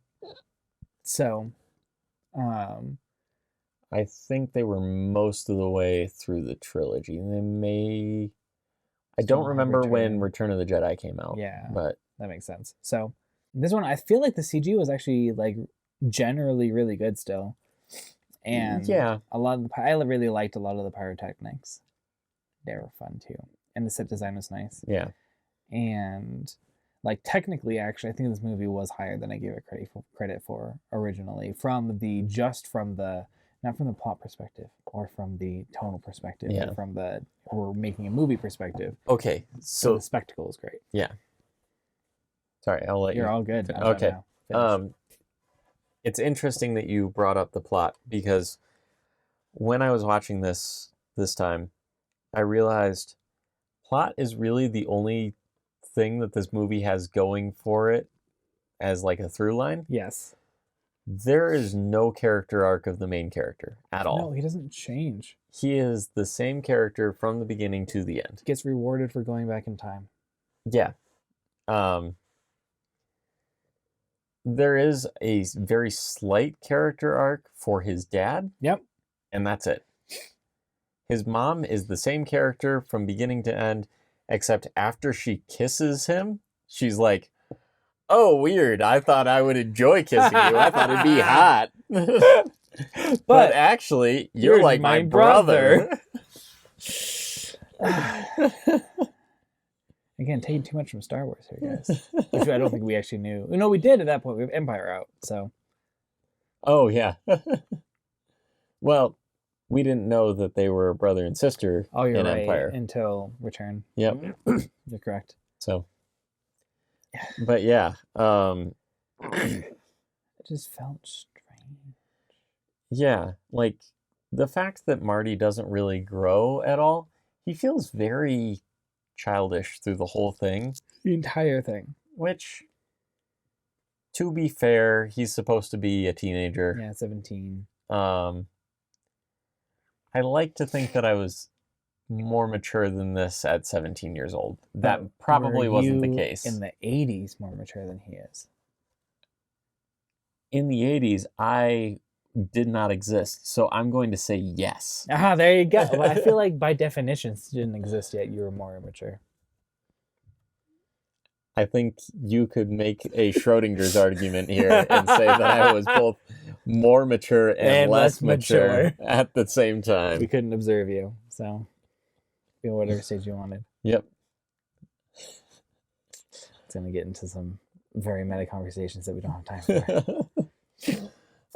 Speaker 1: So,
Speaker 2: I think they were most of the way through the trilogy. They may... I don't remember when Return of the Jedi came out.
Speaker 1: Yeah,
Speaker 2: but
Speaker 1: that makes sense. So, this one, I feel like the CG was actually, like, generally really good still. And a lot of I really liked a lot of the pyrotechnics. They were fun too, and the set design was nice.
Speaker 2: Yeah,
Speaker 1: and like technically, actually, I think this movie was higher than I gave it credit for originally. Not from the plot perspective or from the tonal perspective, or from the we're making a movie perspective.
Speaker 2: Okay, so
Speaker 1: the spectacle is great.
Speaker 2: Yeah. Sorry, I'll let you.
Speaker 1: You're all good.
Speaker 2: Okay. It's interesting that you brought up the plot, because when I was watching this time, I realized plot is really the only thing that this movie has going for it as like a through line.
Speaker 1: Yes.
Speaker 2: There is no character arc of the main character at all.
Speaker 1: No, he doesn't change.
Speaker 2: He is the same character from the beginning to the end.
Speaker 1: Gets rewarded for going back in time.
Speaker 2: Yeah. There is a very slight character arc for his dad.
Speaker 1: Yep.
Speaker 2: And that's it. His mom is the same character from beginning to end, except after she kisses him, she's like, oh, weird. I thought I would enjoy kissing you. I thought it'd be hot. But actually, you're like my brother.
Speaker 1: Again, taking too much from Star Wars here, guys. Which I don't think we actually knew. No, we did at that point. We have Empire out, so.
Speaker 2: Oh, yeah. Well, we didn't know that they were brother and sister in Empire.
Speaker 1: Until Return.
Speaker 2: Yep.
Speaker 1: You're correct.
Speaker 2: So. But yeah.
Speaker 1: It just felt strange.
Speaker 2: Yeah, like the fact that Marty doesn't really grow at all, he feels very childish through the whole thing,
Speaker 1: The entire thing.
Speaker 2: which, to be fair, he's supposed to be a teenager.
Speaker 1: Yeah, 17.
Speaker 2: I like to think that I was more mature than this at 17 years old. That probably
Speaker 1: Were
Speaker 2: wasn't the
Speaker 1: you
Speaker 2: case.
Speaker 1: in the 80s more mature than he is?
Speaker 2: In the 80s, I did not exist, so I'm going to say yes.
Speaker 1: Ah, there you go. Well, I feel like by definition, since you didn't exist yet, you were more immature.
Speaker 2: I think you could make a Schrodinger's argument here and say that I was both more mature and less mature at the same time.
Speaker 1: We couldn't observe you, so feel whatever stage you wanted.
Speaker 2: Yep.
Speaker 1: It's going to get into some very meta conversations that we don't have time for.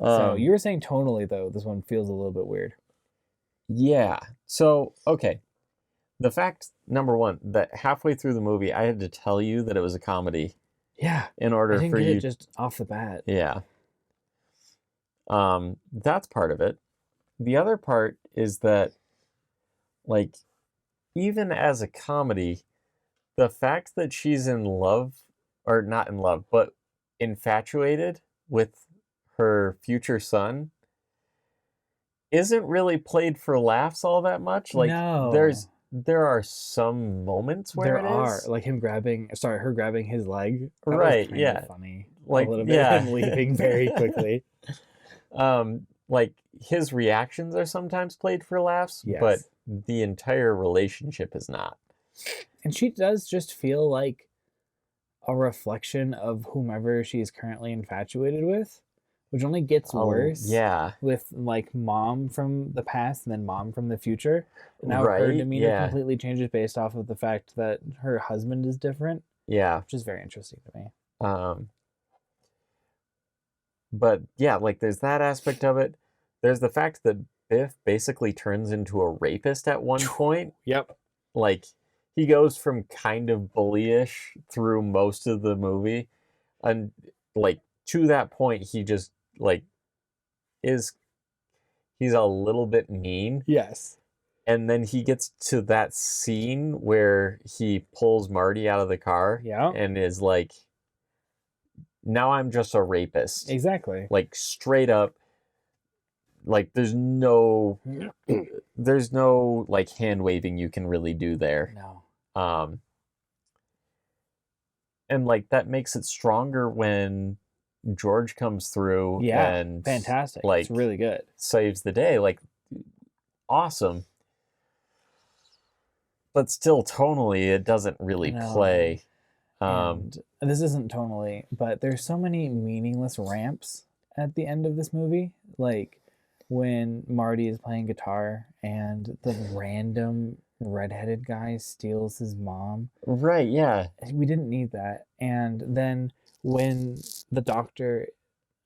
Speaker 1: So you were saying tonally, though, this one feels a little bit weird.
Speaker 2: Yeah. So, okay. The fact, number one, that halfway through the movie, I had to tell you that it was a comedy.
Speaker 1: Yeah.
Speaker 2: In order
Speaker 1: I didn't
Speaker 2: for
Speaker 1: get
Speaker 2: you
Speaker 1: it just off the bat.
Speaker 2: Yeah. That's part of it. The other part is that, like, even as a comedy, the fact that she's in love, or not in love, but infatuated with her future son isn't really played for laughs all that much. Like,
Speaker 1: No.
Speaker 2: there are some moments where
Speaker 1: there
Speaker 2: it
Speaker 1: are
Speaker 2: is.
Speaker 1: like her grabbing his leg. That
Speaker 2: Right,
Speaker 1: was
Speaker 2: yeah.
Speaker 1: funny.
Speaker 2: Like,
Speaker 1: a little bit
Speaker 2: yeah.
Speaker 1: and leaving very quickly.
Speaker 2: Like his reactions are sometimes played for laughs,
Speaker 1: Yes.
Speaker 2: but the entire relationship is not.
Speaker 1: And she does just feel like a reflection of whomever she's currently infatuated with, which only gets worse.
Speaker 2: Yeah.
Speaker 1: With like mom from the past and then mom from the future. And now her
Speaker 2: Right,
Speaker 1: demeanor
Speaker 2: yeah.
Speaker 1: completely changes based off of the fact that her husband is different,
Speaker 2: Yeah.
Speaker 1: which is very interesting to me.
Speaker 2: But yeah, like there's that aspect of it. There's the fact that Biff basically turns into a rapist at one point.
Speaker 1: Yep.
Speaker 2: Like he goes from kind of bullyish through most of the movie, and like to that point he just like he's a little bit mean.
Speaker 1: Yes.
Speaker 2: And then he gets to that scene where he pulls Marty out of the car.
Speaker 1: Yeah.
Speaker 2: And is like, now I'm just a rapist.
Speaker 1: Exactly.
Speaker 2: Like straight up. Like there's no like hand waving you can really do there.
Speaker 1: No.
Speaker 2: And like that makes it stronger when George comes through.
Speaker 1: Yeah.
Speaker 2: And
Speaker 1: Fantastic.
Speaker 2: Like
Speaker 1: it's really good.
Speaker 2: Saves the day. Like awesome. But still tonally it doesn't really play.
Speaker 1: And this isn't tonally, but there's so many meaningless ramps at the end of this movie. Like when Marty is playing guitar and the random redheaded guy steals his mom.
Speaker 2: Right, yeah.
Speaker 1: We didn't need that. And then when the doctor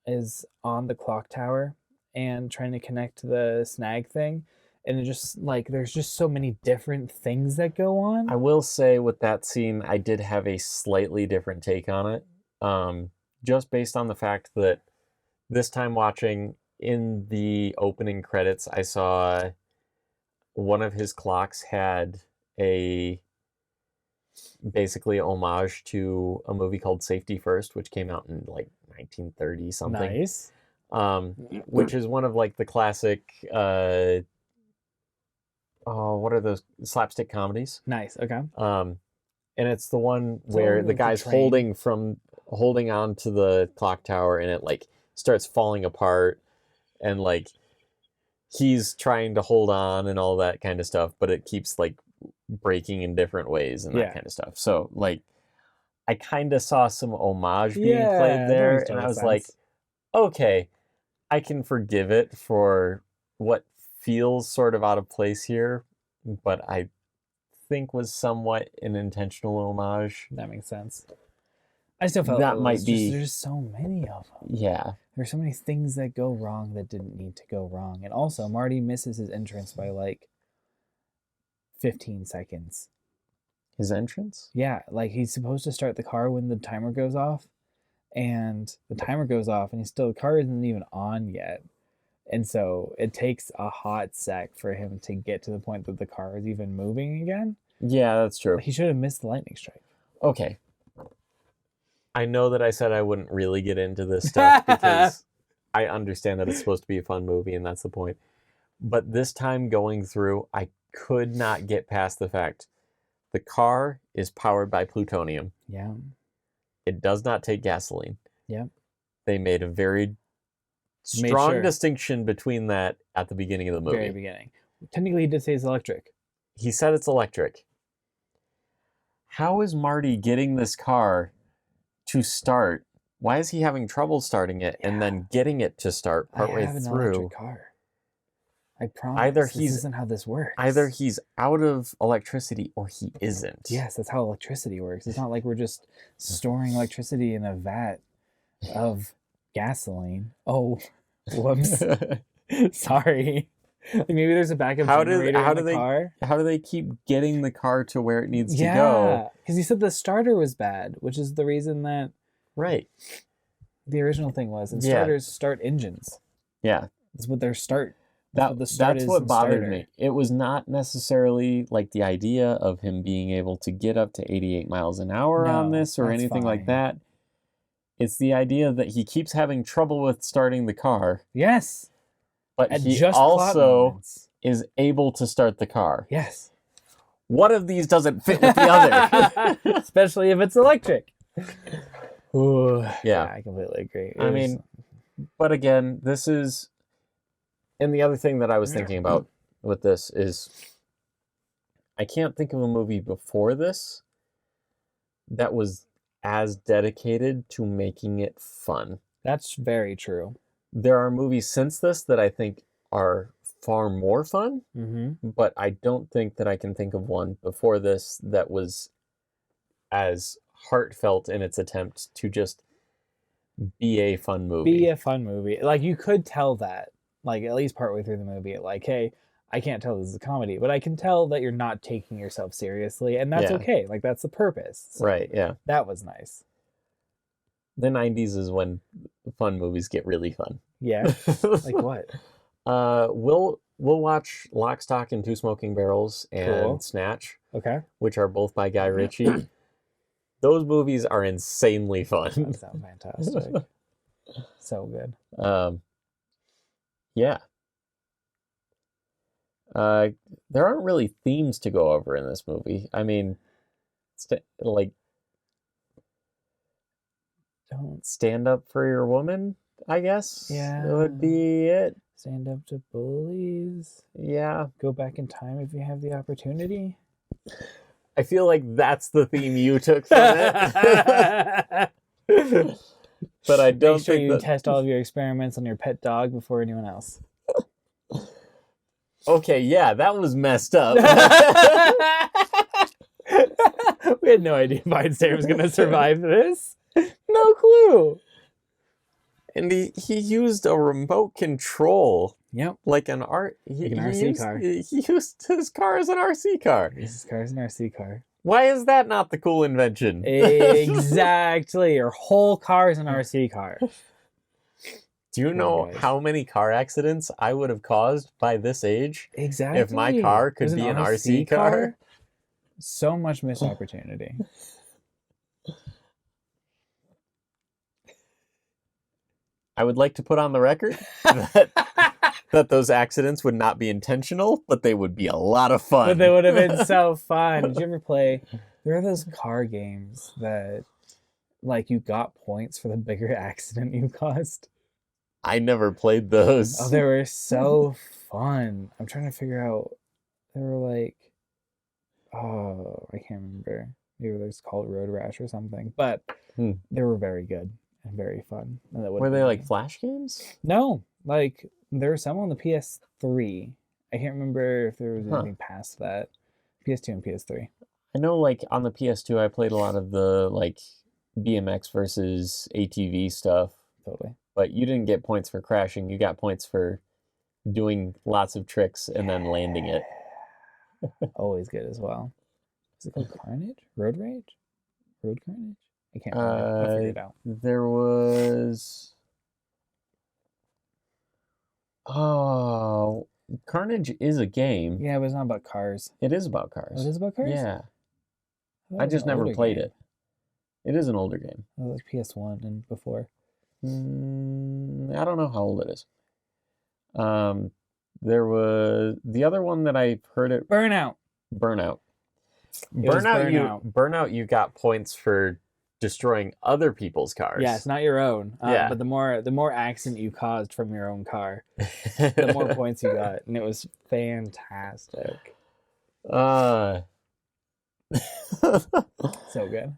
Speaker 1: is on the clock tower and trying to connect the snag thing, and it just like there's just so many different things that go on.
Speaker 2: I will say with that scene, I did have a slightly different take on it. Just based on the fact that this time watching, in the opening credits, I saw one of his clocks had basically homage to a movie called Safety First, which came out in like 1930 something.
Speaker 1: Nice.
Speaker 2: Which is one of like the classic what are those slapstick comedies?
Speaker 1: Nice. Okay.
Speaker 2: And it's the one where the guy's holding on to the clock tower and it like starts falling apart and like he's trying to hold on and all that kind of stuff, but it keeps like breaking in different ways and that kind of stuff. So like I kind of saw some homage being played there and I was like, okay, I can forgive it for what feels sort of out of place here, but I think was somewhat an intentional homage.
Speaker 1: That makes sense. I still felt
Speaker 2: that might be.
Speaker 1: There's so many of them.
Speaker 2: Yeah.
Speaker 1: There's so many things that go wrong that didn't need to go wrong. And also, Marty misses his entrance by like 15 seconds.
Speaker 2: His entrance?
Speaker 1: Yeah, like he's supposed to start the car when the timer goes off. And the timer goes off and the car isn't even on yet. And so it takes a hot sec for him to get to the point that the car is even moving again.
Speaker 2: Yeah, that's true.
Speaker 1: He should have missed the lightning strike.
Speaker 2: Okay. I know that I said I wouldn't really get into this stuff because I understand that it's supposed to be a fun movie and that's the point. But this time going through, I could not get past the fact the car is powered by plutonium.
Speaker 1: Yeah.
Speaker 2: It does not take gasoline.
Speaker 1: Yeah.
Speaker 2: They made a very strong distinction between that at the beginning of the movie.
Speaker 1: Very beginning. Technically, he did say it's electric.
Speaker 2: He said it's electric. How is Marty getting this car to start? Why is he having trouble starting it and then getting it to start partway
Speaker 1: I have an
Speaker 2: through?
Speaker 1: electric car. I promise. This isn't how this works.
Speaker 2: Either he's out of electricity or he isn't.
Speaker 1: Yes, that's how electricity works. It's not like we're just storing electricity in a vat of gasoline. Oh, whoops. Sorry. Like maybe there's a backup generator in the car.
Speaker 2: How do they keep getting the car to where it needs to go?
Speaker 1: Yeah, because he said the starter was bad, which is the reason that the original thing was. And starters start engines.
Speaker 2: Yeah.
Speaker 1: That's what their start.
Speaker 2: That's what bothered me. It was not necessarily like the idea of him being able to get up to 88 miles an hour on this or anything like that. It's the idea that he keeps having trouble with starting the car.
Speaker 1: Yes.
Speaker 2: But he also is able to start the car.
Speaker 1: Yes.
Speaker 2: One of these doesn't fit with the other.
Speaker 1: Especially if it's electric.
Speaker 2: Ooh,
Speaker 1: yeah, I completely agree.
Speaker 2: I mean, but again, this is... And the other thing that I was thinking about with this is I can't think of a movie before this that was as dedicated to making it fun.
Speaker 1: That's very true.
Speaker 2: There are movies since this that I think are far more fun, but I don't think that I can think of one before this that was as heartfelt in its attempt to just be a fun movie.
Speaker 1: Be a fun movie. Like, you could tell that. Like, at least partway through the movie, like, hey, I can't tell this is a comedy, but I can tell that you're not taking yourself seriously, and that's okay. Like, that's the purpose. So
Speaker 2: right, yeah.
Speaker 1: That was nice.
Speaker 2: The 90s is when fun movies get really fun.
Speaker 1: Yeah? Like what?
Speaker 2: We'll watch Lock, Stock, and Two Smoking Barrels and Snatch, which are both by Guy Ritchie. Those movies are insanely fun.
Speaker 1: That sounds fantastic. So good.
Speaker 2: Yeah. There aren't really themes to go over in this movie. I mean, don't stand up for your woman, I guess.
Speaker 1: Yeah.
Speaker 2: That would be it.
Speaker 1: Stand up to bullies.
Speaker 2: Yeah.
Speaker 1: Go back in time if you have the opportunity.
Speaker 2: I feel like that's the theme you took from it. But I don't
Speaker 1: Make sure you test all of your experiments on your pet dog before anyone else.
Speaker 2: Okay, yeah, that was messed up.
Speaker 1: We had no idea Feinstein was going to survive this. No clue.
Speaker 2: And he used a remote control.
Speaker 1: Yep.
Speaker 2: Like an RC
Speaker 1: car.
Speaker 2: He used his car as an RC car.
Speaker 1: His car is an RC car.
Speaker 2: Why is that not the cool invention?
Speaker 1: Exactly. Your whole car is an RC car.
Speaker 2: Do you know how many car accidents I would have caused by this age?
Speaker 1: Exactly.
Speaker 2: If my car could be an RC car?
Speaker 1: So much missed opportunity.
Speaker 2: I would like to put on the record that those accidents would not be intentional, but they would be a lot of fun.
Speaker 1: But they would have been so fun. Did you ever play? There are those car games that, like, you got points for the bigger accident you caused.
Speaker 2: I never played those.
Speaker 1: Oh, they were so fun. I'm trying to figure out. They were like, oh, I can't remember. Maybe it was called Road Rash or something. But they were very good and very fun. And that
Speaker 2: were they like flash games?
Speaker 1: No, like there were some on the PS3. I can't remember if there was anything past that. PS2 and PS3.
Speaker 2: I know, like on the PS2, I played a lot of the like BMX versus ATV stuff.
Speaker 1: Totally.
Speaker 2: But you didn't get points for crashing. You got points for doing lots of tricks and then landing it.
Speaker 1: Always good as well. Is it called Carnage? Road Rage? Road Carnage? I can't remember. I'll figure it out.
Speaker 2: There was... Oh, Carnage is a game.
Speaker 1: Yeah, but it's not about cars.
Speaker 2: It is about
Speaker 1: Oh,
Speaker 2: cars.
Speaker 1: it is about cars?
Speaker 2: Yeah.
Speaker 1: thought it
Speaker 2: I
Speaker 1: was
Speaker 2: just
Speaker 1: an
Speaker 2: never
Speaker 1: older
Speaker 2: played
Speaker 1: game.
Speaker 2: it. It is an older game.
Speaker 1: Oh, like PS1 and before.
Speaker 2: I don't know how old it is. There was the other one that I heard it.
Speaker 1: Burnout.
Speaker 2: Burnout.
Speaker 1: It was
Speaker 2: Burnout. You got points for destroying other people's cars.
Speaker 1: Yeah, it's not your own.
Speaker 2: Yeah.
Speaker 1: But the more accident you caused from your own car, the more points you got, and it was fantastic.
Speaker 2: So
Speaker 1: good.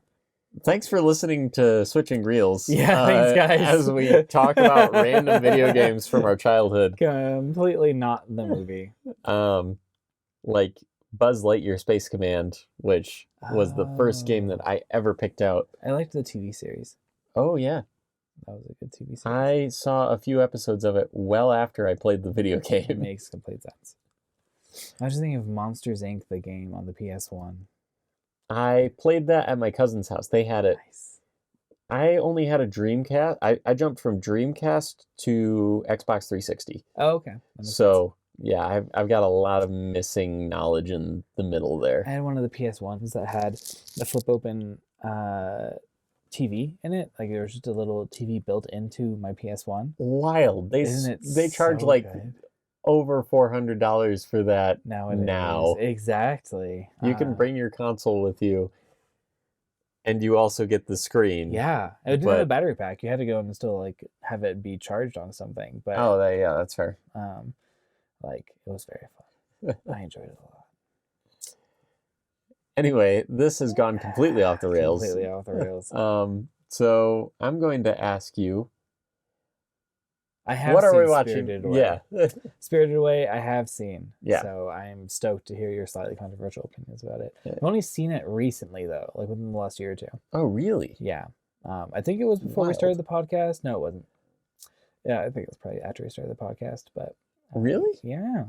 Speaker 2: Thanks for listening to Switching Reels.
Speaker 1: Yeah, thanks, guys.
Speaker 2: As we talk about random video games from our childhood.
Speaker 1: Completely not the movie.
Speaker 2: Like Buzz Lightyear Space Command, which was the first game that I ever picked out.
Speaker 1: I liked the TV series.
Speaker 2: Oh, yeah.
Speaker 1: That was a good TV series.
Speaker 2: I saw a few episodes of it well after I played the video game.
Speaker 1: It makes complete sense. I was just thinking of Monsters, Inc., the game on the PS1.
Speaker 2: I played that at my cousin's house. They had it.
Speaker 1: Nice.
Speaker 2: I only had a Dreamcast. I jumped from Dreamcast to Xbox 360.
Speaker 1: Oh, okay.
Speaker 2: So, yeah, I've got a lot of missing knowledge in the middle there.
Speaker 1: I had one of the PS1s that had a flip open TV in it. Like there was just a little TV built into my PS1.
Speaker 2: Wild. They charge
Speaker 1: so
Speaker 2: like
Speaker 1: good?
Speaker 2: over $400 for that
Speaker 1: Nowadays.
Speaker 2: now.
Speaker 1: Exactly.
Speaker 2: You can bring your console with you, and you also get the screen.
Speaker 1: Yeah, it didn't have a battery pack. You had to go and still like have it be charged on something. But
Speaker 2: yeah, that's fair.
Speaker 1: like it was very fun. I enjoyed it a lot.
Speaker 2: Anyway, this has gone completely off the rails.
Speaker 1: Completely off the rails.
Speaker 2: So I'm going to ask you.
Speaker 1: I have
Speaker 2: what
Speaker 1: seen
Speaker 2: are we watching?
Speaker 1: Spirited Away.
Speaker 2: Yeah.
Speaker 1: Spirited Away, I have seen.
Speaker 2: Yeah.
Speaker 1: So I'm stoked to hear your slightly controversial opinions about it.
Speaker 2: Yeah.
Speaker 1: I've only seen it recently, though, like within the last year or two.
Speaker 2: Oh, really?
Speaker 1: Yeah. I think it was before we
Speaker 2: Wild.
Speaker 1: started the podcast. No, it wasn't. Yeah, I think it was probably after we started the podcast. But
Speaker 2: Really?
Speaker 1: Yeah.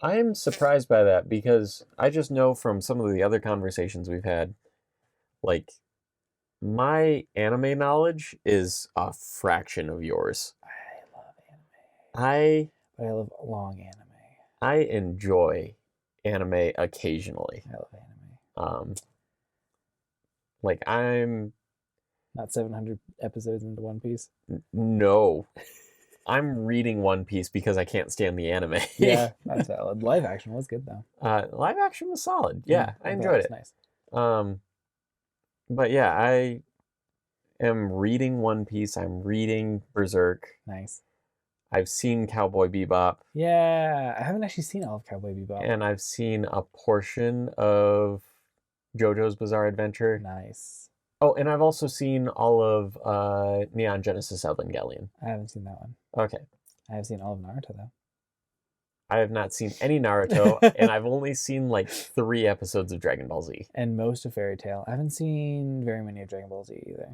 Speaker 2: I am surprised by that because I just know from some of the other conversations we've had, like, my anime knowledge is a fraction of yours.
Speaker 1: I love anime. But I love long anime.
Speaker 2: I enjoy anime occasionally.
Speaker 1: I love anime.
Speaker 2: Like I'm
Speaker 1: Not 700 episodes into One Piece.
Speaker 2: No. I'm reading One Piece because I can't stand the anime.
Speaker 1: Yeah, that's valid. Live action was good though.
Speaker 2: Live action was solid. Yeah, I enjoyed it.
Speaker 1: Nice.
Speaker 2: But yeah, I am reading One Piece. I'm reading Berserk.
Speaker 1: Nice.
Speaker 2: I've seen Cowboy Bebop.
Speaker 1: Yeah, I haven't actually seen all of Cowboy Bebop.
Speaker 2: And I've seen a portion of JoJo's Bizarre Adventure.
Speaker 1: Nice.
Speaker 2: Oh, and I've also seen all of Neon Genesis Evangelion.
Speaker 1: I haven't seen that one.
Speaker 2: Okay.
Speaker 1: I have seen all of Naruto though.
Speaker 2: I have not seen any Naruto, and I've only seen like 3 episodes of Dragon Ball Z.
Speaker 1: And most of Fairy Tail. I haven't seen very many of Dragon Ball Z either.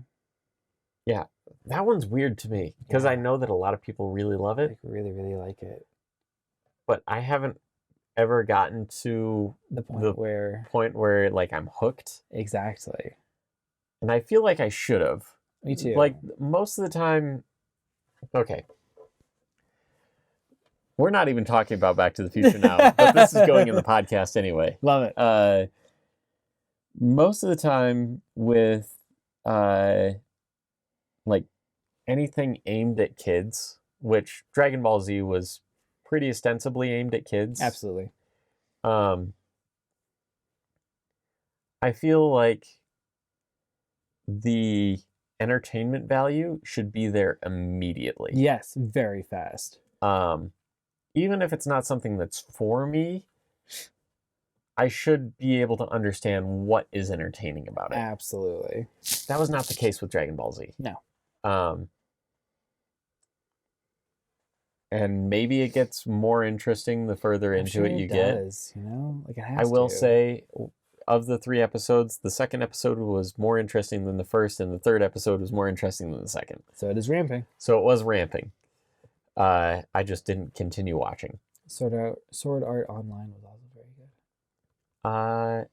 Speaker 2: Yeah, that one's weird to me because I know that a lot of people really love it.
Speaker 1: Like really, really like it.
Speaker 2: But I haven't ever gotten to
Speaker 1: The point where
Speaker 2: like I'm hooked.
Speaker 1: Exactly.
Speaker 2: And I feel like I should have.
Speaker 1: Me too.
Speaker 2: Like most of the time. Okay. We're not even talking about Back to the Future now, but this is going in the podcast anyway.
Speaker 1: Love it.
Speaker 2: Most of the time with like anything aimed at kids, which Dragon Ball Z was pretty ostensibly aimed at kids.
Speaker 1: Absolutely.
Speaker 2: I feel like the entertainment value should be there immediately.
Speaker 1: Yes, very fast.
Speaker 2: Even if it's not something that's for me, I should be able to understand what is entertaining about it.
Speaker 1: Absolutely.
Speaker 2: That was not the case with Dragon Ball Z.
Speaker 1: No.
Speaker 2: And maybe it gets more interesting the further into it you get.
Speaker 1: You know, like it has
Speaker 2: I will
Speaker 1: to.
Speaker 2: say, of the 3 episodes, the second episode was more interesting than the first, and the third episode was more interesting than the second.
Speaker 1: So it is ramping.
Speaker 2: So it was ramping. I just didn't continue watching.
Speaker 1: Sword Art Online was also very good.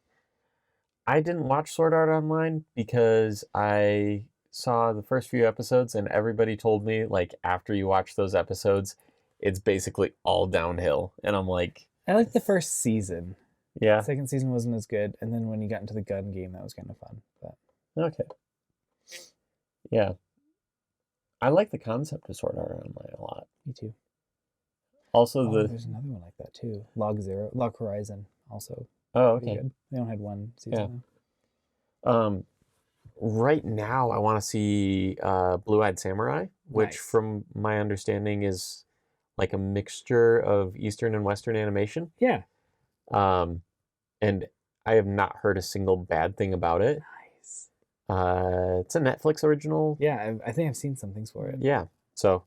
Speaker 2: I didn't watch Sword Art Online because I saw the first few episodes and everybody told me, like, after you watch those episodes, it's basically all downhill. And I'm like,
Speaker 1: I liked the first season.
Speaker 2: yeah,
Speaker 1: Second season wasn't as good, and then when you got into the gun game, that was kind of fun. But
Speaker 2: okay. Yeah. I like the concept of Sword Art Online a lot.
Speaker 1: me too.
Speaker 2: Also,
Speaker 1: There's another one like that too. Log Horizon, also.
Speaker 2: oh,
Speaker 1: Pretty
Speaker 2: okay.
Speaker 1: good. They only had one season. Though.
Speaker 2: Right now, I want to see Blue-Eyed Samurai, which,
Speaker 1: Nice.
Speaker 2: from my understanding, is like a mixture of Eastern and Western animation.
Speaker 1: Yeah.
Speaker 2: And I have not heard a single bad thing about it.
Speaker 1: Nice.
Speaker 2: It's a Netflix original.
Speaker 1: Yeah, I think I've seen some things for it.
Speaker 2: Yeah, so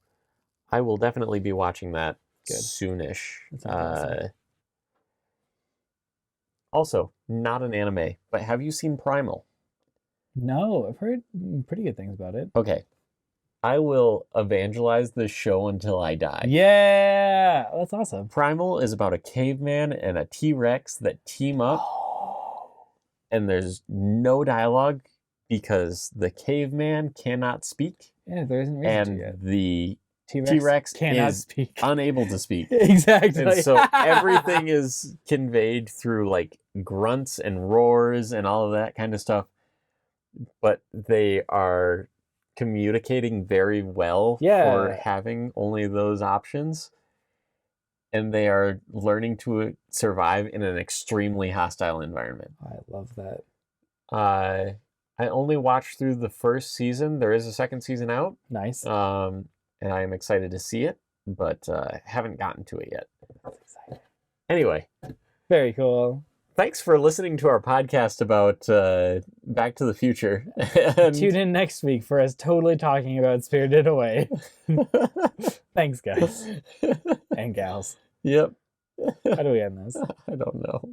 Speaker 2: I will definitely be watching that
Speaker 1: Good.
Speaker 2: soonish.
Speaker 1: That sounds awesome.
Speaker 2: Also, not an anime, but have you seen Primal?
Speaker 1: No, I've heard pretty good things about it.
Speaker 2: Okay. I will evangelize this show until I die.
Speaker 1: Yeah, that's awesome.
Speaker 2: Primal is about a caveman and a T-Rex that team up, and there's no dialogue because the caveman cannot speak,
Speaker 1: Yeah, there isn't reason to yet.
Speaker 2: and the
Speaker 1: T-Rex
Speaker 2: T-Rex
Speaker 1: cannot
Speaker 2: is
Speaker 1: speak.
Speaker 2: unable to speak.
Speaker 1: Exactly.
Speaker 2: And so everything is conveyed through like grunts and roars and all of that kind of stuff. But they are communicating very well for having only those options. And they are learning to survive in an extremely hostile environment.
Speaker 1: I love that.
Speaker 2: I only watched through the first season. There is a second season out.
Speaker 1: Nice.
Speaker 2: And I am excited to see it, but haven't gotten to it yet.
Speaker 1: That's exciting.
Speaker 2: Anyway.
Speaker 1: Very cool.
Speaker 2: Thanks for listening to our podcast about Back to the Future. And
Speaker 1: tune in next week for us totally talking about Spirited Away. Thanks, guys. And gals.
Speaker 2: Yep.
Speaker 1: How do we end this?
Speaker 2: I don't know.